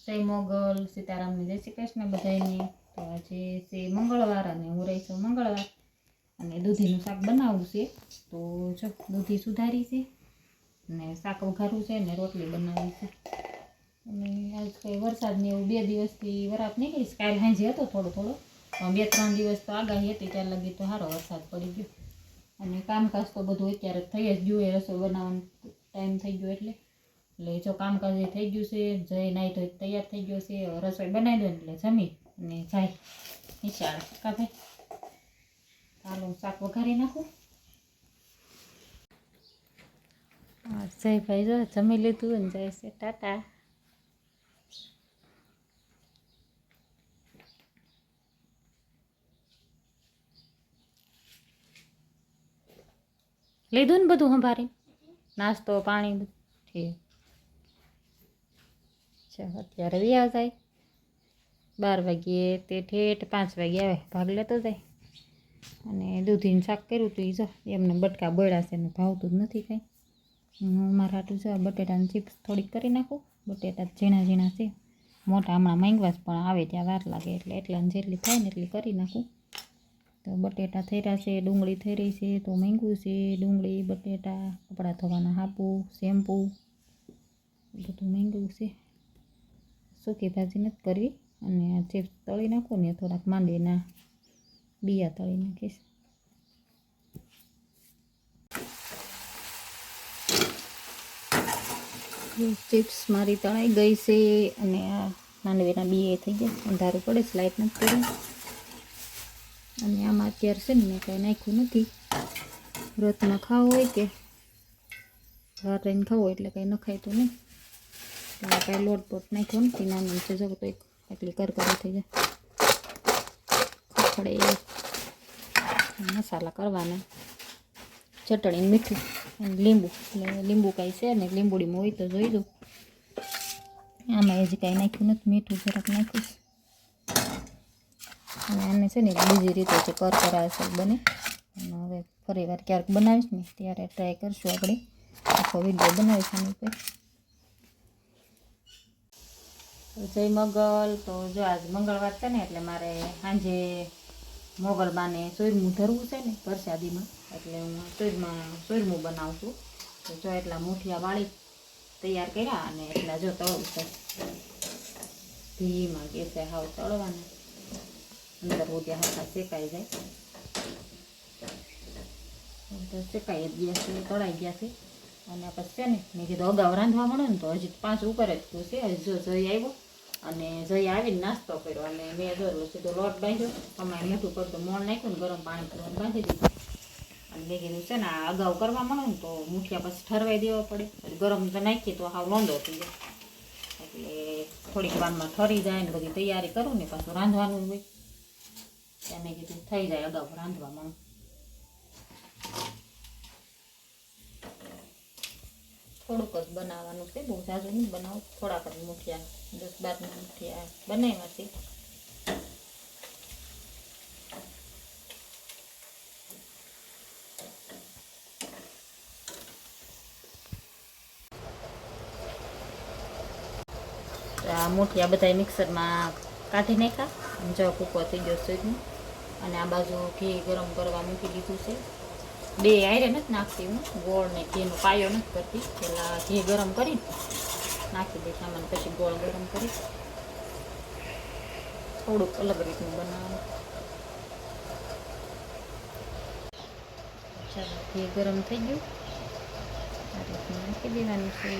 જય મોગલ, સીતારામને જય શ્રી કૃષ્ણ બધાને. તો આજે છે મંગળવાર અને હું રહી છું મંગળવાર અને દૂધીનું શાક બનાવવું છે. તો જો દૂધી સુધારી છે અને શાક વઘારવું છે ને રોટલી બનાવી છે. અને આજ કંઈ વરસાદને એવું 2 દિવસથી વરાપ નીકળીશ. કાલ સાંજે હતો થોડો 2-3 દિવસ તો આગાહી હતી, ત્યાં લગી તો સારો વરસાદ પડી ગયો. અને કામકાજ તો બધું અત્યારે થઈ જ ગયું. રસોઈ બનાવવાનો ટાઈમ થઈ ગયો એટલે જો કામકાજ થઈ ગયું છે. જય નાઈ તો તૈયાર થઈ ગયો છે. રસોઈ બનાવી દો એટલે જમી અને જાય નિશાળ. કા ભાઈ ચાલો શાક વઘારી નાખું. જય ભાઈ જો જમી લીધું ને જાય છે ટાટા. લીધું ને બધું સંભારી, નાસ્તો પાણી બધું ઠીક. ચાલો અત્યારે વ્યા જાય 12 વાગ્યે તે ઠેઠ 5 વાગ્યે આવે, ભાગ લેતો જાય. અને દૂધીનું શાક કર્યું હતું. એ જો એમને બટકા બોળ્યા છે ને ભાવતું જ નથી કંઈ. હું મારા હાટું જો બટેટાની ચિપ્સ થોડીક કરી નાખું. બટેટા ઝીણા ઝીણા છે, મોટા હમણાં માંગવા પણ આવે ત્યાં વાર લાગે એટલે એટલાને જેટલી થાય ને એટલી કરી નાખું. તો બટેટા થઈ રહ્યા છે, ડુંગળી થઈ રહી છે. તો માંગ્યું છે ડુંગળી, બટેટા, કપડાં ધોવાના હાપુ, શેમ્પૂ બધું માંગ્યું છે. સૂકી ભાજી નથી કરવી. અને ચિપ્સ તળી નાખું ને થોડાક માંડવીના બિયા તળી નાખીશ. ચિપ્સ મારી તળાઈ ગઈ છે અને આ માંડવીના બિયા થઈ ગયા. અંધારું પડે છે, લાઈટ નથી પડી. અને આમાં અત્યારે છે ને મેં કાંઈ નાખ્યું નથી. વ્રતમાં ખાવું હોય કે બહાર રહીને ખાવું એટલે કાંઈ નખાય તો નહીં. એટલે કાંઈ લોટ પોટ નાખ્યો નથી. નાનું નીચે જવું તો એટલી કરકરી થઈ જાય. ખખડે મસાલા કરવાના, ચટણી, મીઠું અને લીંબુ. એટલે લીંબુ કાંઈ છે ને લીંબુડીમાં હોય તો જોઈ દઉં. આમાં હજી કાંઈ નાખ્યું નથી. મીઠું જરાક નાખીશ. અને આને છે ને બીજી રીતે જે કરકરા છે બને. અને હવે ફરી વાર ક્યારેક બનાવીશ ને ત્યારે ટ્રાય કરશું. આપણે આખો વિડીયો બનાવીશું આની ઉપર. જય મોગલ. તો જો આજ મંગળવાર છે ને એટલે મારે સાંજે મોગલબાને ચોરમું ધરવું છે ને પ્રસાદીમાં, એટલે હું ચોરમું બનાવું છું. તો જો એટલા મુઠિયા વાળી તૈયાર કર્યા અને એટલા જો તળું છે. ધીમાં ગેસે હાવ તળવાના, અંદર ઉદ્યા હાથા શેકાઈ જાય. તો શેકાઈ જ ગયા છે, તળાઈ ગયા છે. અને પછી છે ને મેં કીધું અગાઉ રાંધવા મળે ને તો હજી 5 ઉપર જ થયું છે. હજી જો જઈ આવ્યો અને જઈ આવીને નાસ્તો કર્યો. અને મેં જો સીધો લોટ બાંધ્યો. હમણાં મોટું પડતું મોણ નાખ્યું ને ગરમ પાણી કરવાનું બાંધી દીધું. અને મેં કીધું છે ને આ અગાઉ કરવા મળે ને તો મુઠિયા પછી ઠરવાઈ દેવા પડે. ગરમ તો નાખીએ તો હાવ લોંદો થઈ જાય. એટલે થોડીક વારમાં ઠરી જાય ને બધી તૈયારી કરું ને પાછું રાંધવાનું હોય ત્યાં મેં કીધું થઈ જાય અગાઉ રાંધવા મળે. થોડુંક જ બનાવવાનું છે, બહુ ઝાઝું નહીં બનાવું. થોડાક જ મુઠિયા 10-12 મુઠિયા બનાવ્યા છે. આ મુઠિયા બધા મિક્સરમાં કાઢી નાખ્યા. જો કૂકો થઈ ગયો સુઈનું. અને આ બાજુ ઘી ગરમ કરવા મૂકી દીધું છે. 2 આયરે નથી નાખતી હું, ગોળ ને ઘીનો પાયો નથી કરતી. પહેલાં ઘી ગરમ કરી નાખી દઈશ આમાં, પછી ગોળ ગરમ કરી થોડુંક અલગ રીતનું બનાવવાનું. ચાલો ઘી ગરમ થઈ ગયું, આ રીતનું નાખી દેવાનું છે.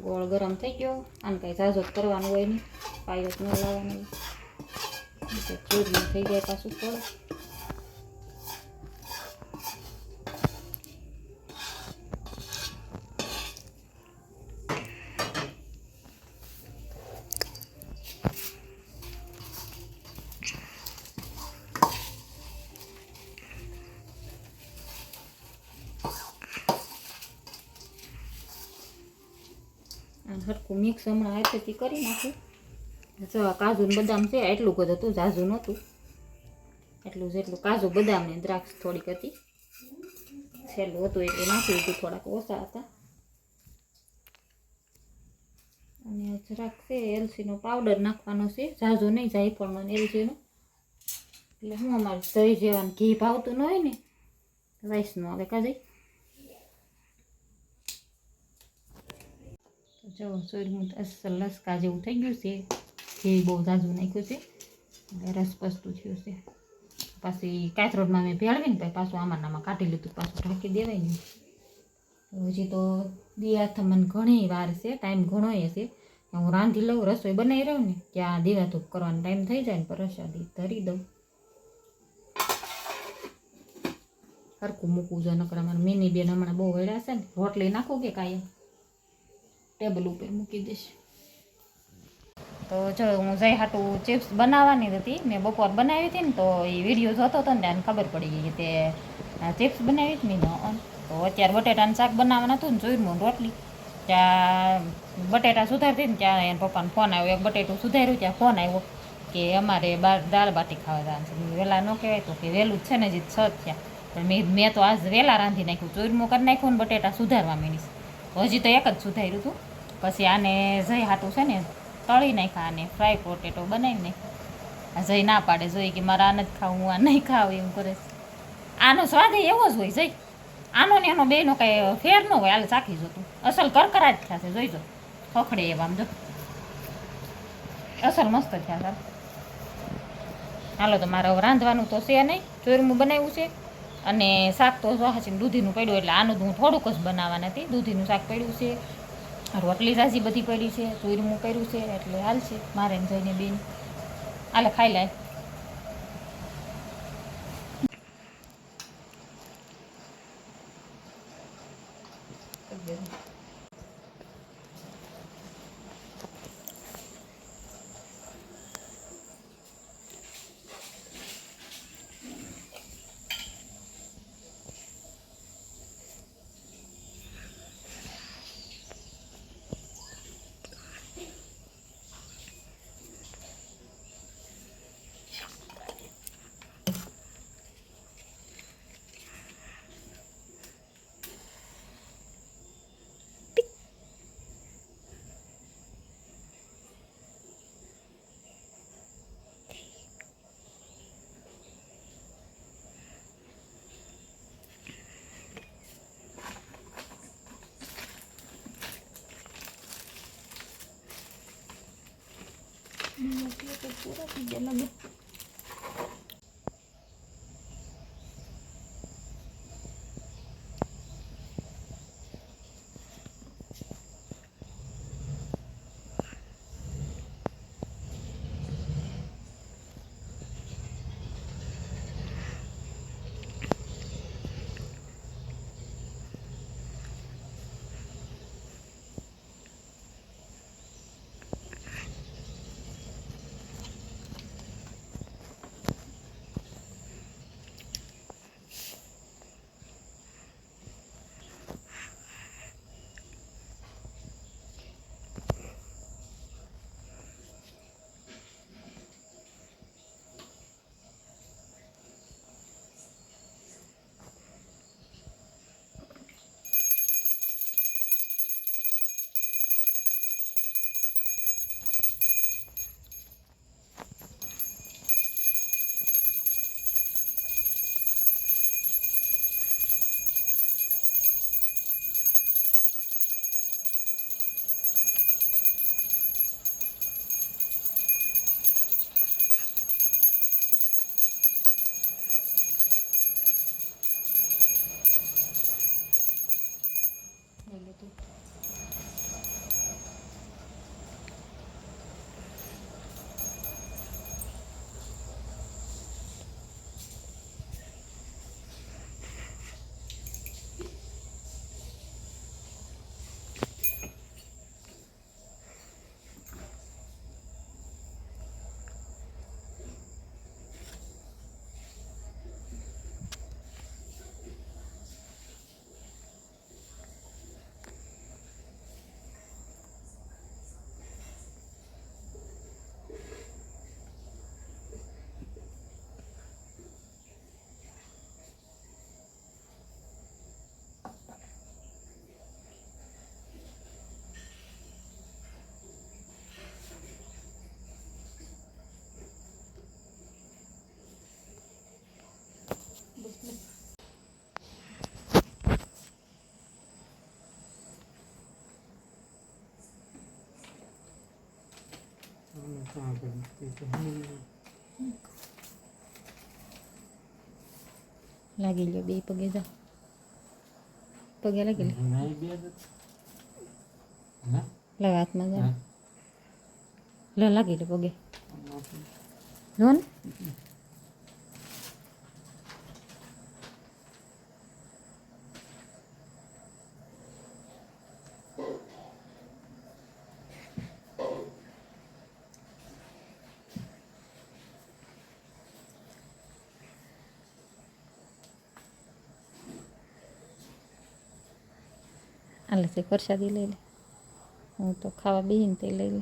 ગોળ ગરમ થઈ ગયો. આને કાંઈ ઝાઝો કરવાનું હોય નહીં, પાયો જ ન લાવવાનો. ચોરીઓ થઈ જાય પાછું થોડું. હરખું મિક્સ હમણાં હાથેથી કરી નાખું. જો આ કાજુ ને બદામ છે એટલું જ હતું, ઝાઝુ નહોતું. એટલું જેટલું કાજુ બદામ ને દ્રાક્ષ થોડીક હતી, છેલ્લું હતું એટલે નાખી દીધું, થોડાક ઓછા હતા. અને જરાક છે એલચીનો પાવડર નાખવાનો છે, ઝાઝુ નહીં, જાયફળનો ને એલચીનો. એટલે હું અમારે દહીં જેવાનું ઘી ભાવતું ન હોય ને વાઈસનું આવે કાજઈ. જો ચોરીનું અસલ લસકા જેવું થઈ ગયું છે, ઘી બહુ ઝાઝું નાખ્યું છે એટલે રસ પસતું થયું છે. પાછી કાથરોડમાં મેં ભેળવીને પછી પાછું આમાં કાઢી લીધું, પાછું ઢાંકી દેવાય ને. હજી તો દિયાથમન ઘણી વાર છે, ટાઈમ ઘણો છે. હું રાંધી લઉં, રસોઈ બનાવી રહું ને ત્યાં દીવા ધૂપ કરવાનો ટાઈમ થઈ જાય ને પ્રસાદી ધરી દઉં. હરખું મૂકવું જોઈએ, નકર અમારે મિની બેન હમણાં બહુ વેળા છે ને, રોટલી નાખું કે કાંઈ ટેબલ ઉપર મૂકી દઈશ. તો જો હું જઈ હાટું ચિપ્સ બનાવવાની હતી, મેં બપોર બનાવી હતી ને તો એ વિડીયો જોતો હતો ને ત્યાં ખબર પડી ગઈ કે તે ચિપ્સ બનાવી હતી ને. તો અત્યારે બટેટાનું શાક બનાવવાનું હતું ને ચોઈરમું રોટલી, ત્યાં બટેટા સુધારતી ને ત્યાં એના પપ્પાનો ફોન આવ્યો. એક બટેટું સુધાર્યું ત્યાં ફોન આવ્યો કે અમારે બાર દાળ બાટી ખાવા જવાનું છે. વહેલા ન કહેવાય તો કે વહેલું જ છે ને, હજી 6 થયા. પણ મેં તો આજ વહેલા રાંધી નાખ્યું, ચોઈરમું કરી નાખ્યું ને બટેટા સુધારવા માંડીશ. હજી તો એક જ સુધાર્યું હતું. પછી આને જઈ હાટું છે ને તળી નાખ્યા, અને ફ્રાય પોટેટો બનાવી નાખ્યા. જઈ ના પાડે, જોઈ કે મારે આ નથી ખાવું, હું આ નહીં ખાવું એમ કરે. આનો સ્વાદ એવો જ હોય, જઈ આનો ને એનો બેનો કાંઈ ફેર ન હોય. હાલ ચાખી જતું, અસલ કરકરા જ થયા છે, જોઈજો ખખડે એવા આમ જો અસલ મસ્ત થયા સર. હાલો તો મારે હવે રાંધવાનું તો છે નહીં, ચોરમું બનાવ્યું છે અને શાક તો હાચીને દૂધીનું પડ્યું, એટલે આનું હું થોડુંક જ બનાવવાની હતી. દૂધીનું શાક પડ્યું છે, રોટલી ઝાઝી બધી પડી છે, ચોરમું કર્યું છે, એટલે હાલ છે મારે જઈને બેન હાલે ખાઈ લે. तो पूरा पीछे लगे। લાગી લ્યો બે પગે જાઓ પગે લાગી લે હાથમાં જાઓ લે લાગી લે પગે જો ને હાલે છે પ્રસાદી લઈ લે હું તો ખાવા બેહીને તે લઈ લે